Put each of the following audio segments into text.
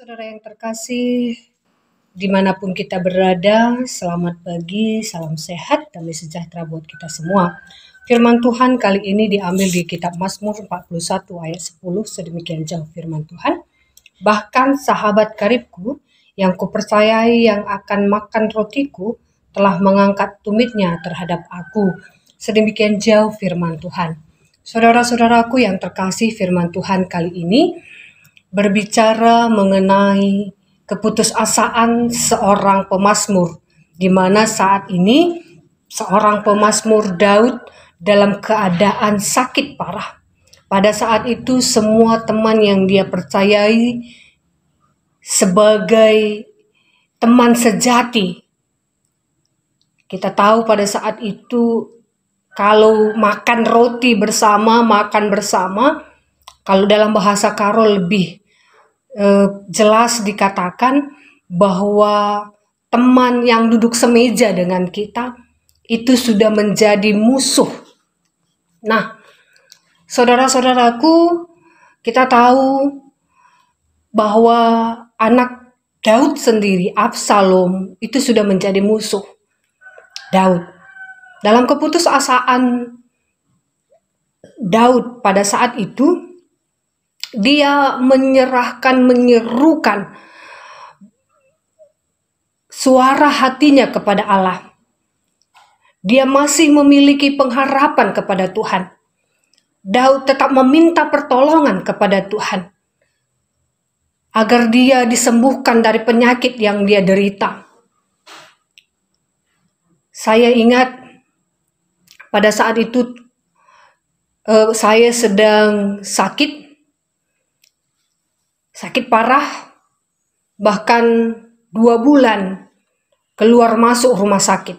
Saudara yang terkasih, dimanapun kita berada, selamat pagi, salam sehat, damai sejahtera buat kita semua. Firman Tuhan kali ini diambil di kitab Mazmur 41 ayat 10, sedemikian jauh firman Tuhan. Bahkan sahabat karibku yang kupercayai yang akan makan rotiku telah mengangkat tumitnya terhadap aku. Sedemikian jauh firman Tuhan. Saudara-saudaraku yang terkasih, firman Tuhan kali ini berbicara mengenai keputusasaan seorang pemazmur, di mana saat ini seorang pemazmur Daud dalam keadaan sakit parah. Pada saat itu semua teman yang dia percayai sebagai teman sejati, kita tahu pada saat itu kalau makan roti bersama, makan bersama, kalau dalam bahasa Karol lebih jelas dikatakan bahwa teman yang duduk semeja dengan kita itu sudah menjadi musuh. Nah, saudara-saudaraku, kita tahu bahwa anak Daud sendiri, Absalom, itu sudah menjadi musuh Daud. Dalam keputusasaan Daud pada saat itu, dia menyerukan suara hatinya kepada Allah. Dia masih memiliki pengharapan kepada Tuhan. Daud tetap meminta pertolongan kepada Tuhan agar dia disembuhkan dari penyakit yang dia derita. Saya ingat pada saat itu saya sedang sakit parah, bahkan 2 bulan keluar masuk rumah sakit.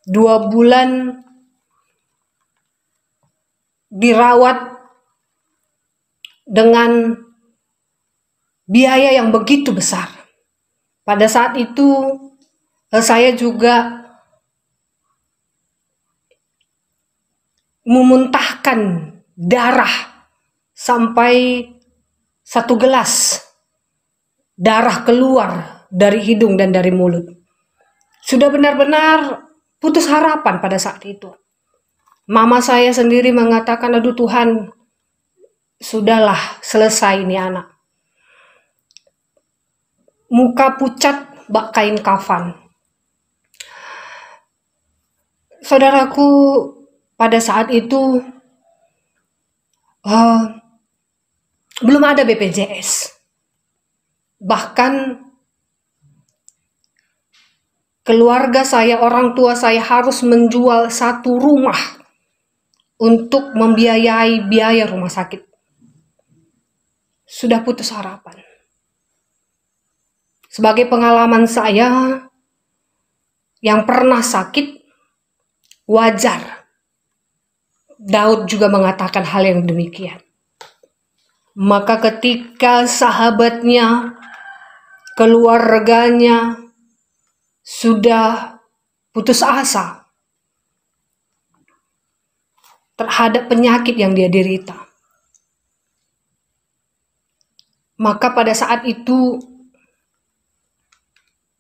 2 bulan dirawat dengan biaya yang begitu besar. Pada saat itu saya juga memuntahkan darah sampai 1 gelas darah keluar dari hidung dan dari mulut. Sudah benar-benar putus harapan pada saat itu. Mama saya sendiri mengatakan, aduh Tuhan, sudahlah selesai ini anak. Muka pucat bak kain kafan. Saudaraku, pada saat itu belum ada BPJS. Bahkan keluarga saya, orang tua saya harus menjual 1 rumah untuk membiayai biaya rumah sakit. Sudah putus harapan. Sebagai pengalaman saya yang pernah sakit, wajar Daud juga mengatakan hal yang demikian. Maka ketika sahabatnya, keluarganya sudah putus asa terhadap penyakit yang dia derita, maka pada saat itu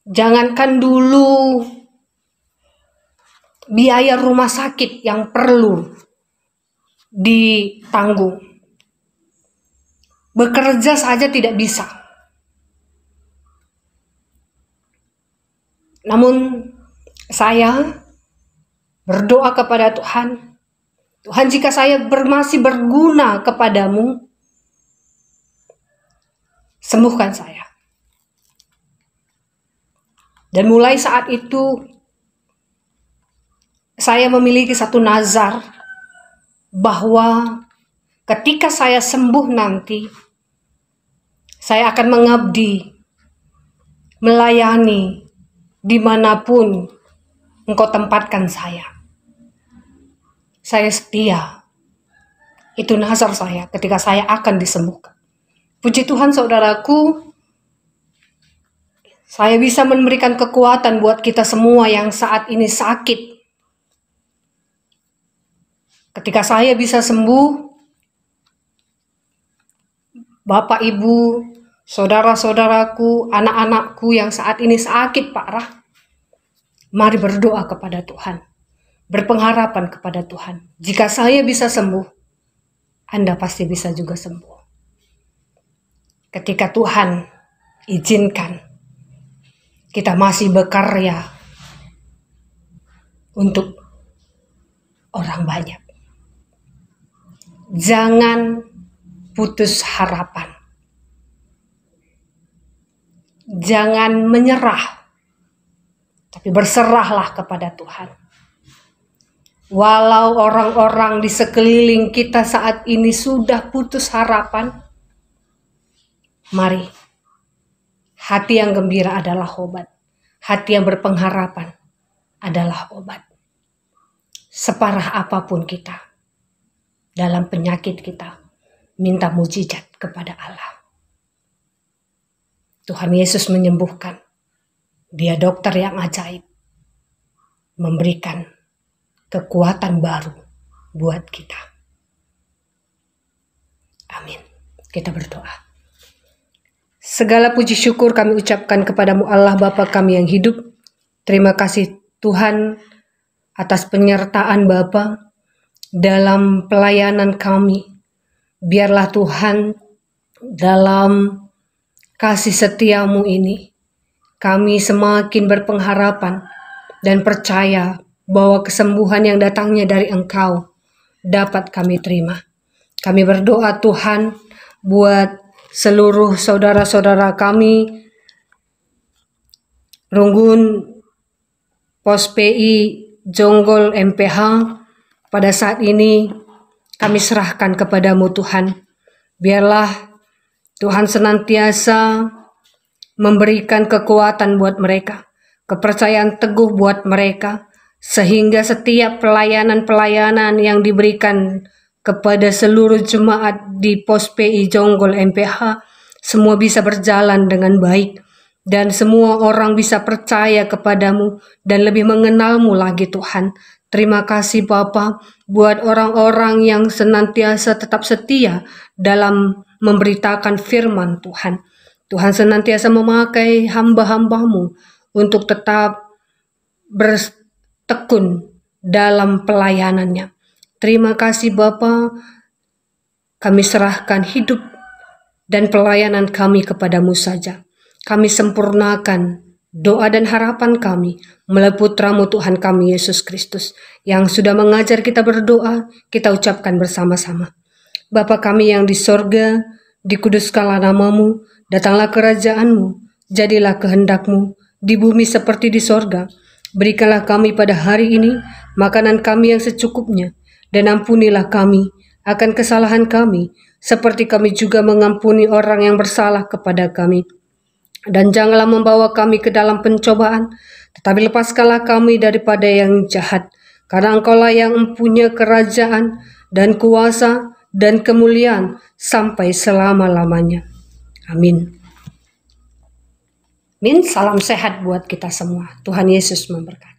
jangankan dulu biaya rumah sakit yang perlu ditanggung, bekerja saja tidak bisa. Namun saya berdoa kepada Tuhan, Tuhan, jika saya masih berguna kepadamu, sembuhkan saya. Dan mulai saat itu saya memiliki satu nazar bahwa ketika saya sembuh nanti, saya akan mengabdi, melayani dimanapun Engkau tempatkan saya. Saya setia. Itu nazar saya ketika saya akan disembuhkan. Puji Tuhan saudaraku, saya bisa memberikan kekuatan buat kita semua yang saat ini sakit. Ketika saya bisa sembuh, Bapak Ibu, saudara-saudaraku, anak-anakku yang saat ini sakit parah, mari berdoa kepada Tuhan, berpengharapan kepada Tuhan. Jika saya bisa sembuh, Anda pasti bisa juga sembuh. Ketika Tuhan izinkan kita masih berkarya untuk orang banyak. Jangan putus harapan. Jangan menyerah, tapi berserahlah kepada Tuhan. Walau orang-orang di sekeliling kita saat ini sudah putus harapan, mari, hati yang gembira adalah obat. Hati yang berpengharapan adalah obat. Separah apapun kita, dalam penyakit kita, minta mujizat kepada Allah. Tuhan Yesus menyembuhkan. Dia dokter yang ajaib. Memberikan kekuatan baru buat kita. Amin. Kita berdoa. Segala puji syukur kami ucapkan kepadamu Allah Bapa kami yang hidup. Terima kasih Tuhan atas penyertaan Bapa dalam pelayanan kami. Biarlah Tuhan dalam kasih setiamu ini, kami semakin berpengharapan dan percaya bahwa kesembuhan yang datangnya dari Engkau dapat kami terima. Kami berdoa Tuhan buat seluruh saudara-saudara kami, Runggun, Pos PI, Jonggol, MPH, pada saat ini kami serahkan kepadamu Tuhan. Biarlah Tuhan senantiasa memberikan kekuatan buat mereka, kepercayaan teguh buat mereka, sehingga setiap pelayanan-pelayanan yang diberikan kepada seluruh jemaat di Pos PI Jonggol MPH, semua bisa berjalan dengan baik, dan semua orang bisa percaya kepadamu dan lebih mengenalmu lagi Tuhan. Terima kasih Bapa buat orang-orang yang senantiasa tetap setia dalam memberitakan firman Tuhan. Tuhan senantiasa memakai hamba-hambamu untuk tetap bertekun dalam pelayanannya. Terima kasih Bapa, kami serahkan hidup dan pelayanan kami kepadamu saja. Kami sempurnakan doa dan harapan kami melalui putramu Tuhan kami Yesus Kristus yang sudah mengajar kita berdoa. Kita ucapkan bersama-sama. Bapa kami yang di sorga, dikuduskanlah namamu, datanglah kerajaanmu, jadilah kehendakmu, di bumi seperti di sorga. Berikanlah kami pada hari ini makanan kami yang secukupnya, dan ampunilah kami akan kesalahan kami, seperti kami juga mengampuni orang yang bersalah kepada kami. Dan janganlah membawa kami ke dalam pencobaan, tetapi lepaskanlah kami daripada yang jahat. Karena Engkaulah yang mempunyai kerajaan dan kuasa dan kemuliaan sampai selama-lamanya. Amin. Amin. Salam sehat buat kita semua. Tuhan Yesus memberkati.